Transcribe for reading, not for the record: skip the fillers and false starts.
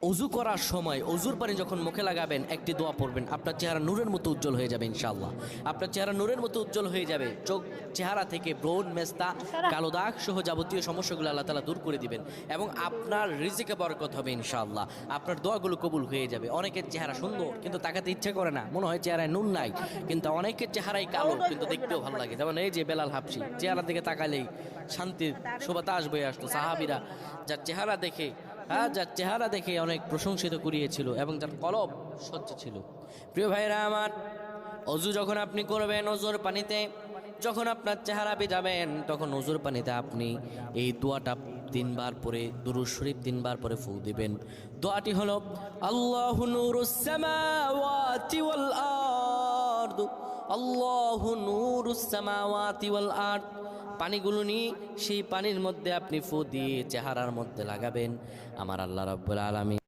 অজু করার সময় অজুর পানি যখন মুখে লাগাবেন একটি দোয়া পড়বেন, আপনার চেহারা নূরের মতো উজ্জ্বল হয়ে যাবে ইনশাআল্লাহ। আপনার চেহারা নূরের মতো উজ্জ্বল হয়ে যাবে, চোখ চেহারা থেকে ব্রণ, মেস্তা, কালো দাগ সহ যাবতীয় সমস্যাগুলো আল্লাহ তাআলা দূর করে দিবেন এবং আপনার রিজিকে বরকত হবে ইনশাআল্লাহ। আপনার দোয়াগুলো কবুল হয়ে যাবে। অনেকের চেহারা সুন্দর কিন্তু তাকাতে ইচ্ছে করে না, মনে হয় চেহারায় নুন নাই, কিন্তু অনেকের চেহারাই কালো কিন্তু দেখতেও ভালো লাগে। যেমন এই যে বেলাল হাবশি, চেহারা দিকে তাকালেই শান্তির সুবাতাস বয়ে আসতো। সাহাবীরা যার চেহারা দেখে যার চেহারা দেখে অনেক প্রশংসিত করিয়েছিল এবং যার কলব স্বচ্ছ ছিল। প্রিয় ভাইরা আমার, অজু যখন আপনি করবেন, অজুর পানিতে যখন আপনার চেহারা ভিজাবেন, তখন অজুর পানিতে আপনি এই দোয়াটা 3 বার পরে, দুরূদ শরীফ 3 বার পরে ফু দিবেন। দোয়াটি হলো আল্লাহু নূরুস সামাওয়াতি ওয়াল আরদ, আল্লাহু নূরুস সামাওয়াতি ওয়াল আরদ। পানিগুলো নিয়ে সেই পানির মধ্যে আপনি ফু দিয়ে চেহারার মধ্যে লাগাবেন। আমার আল্লাহ রাব্বুল আলামিন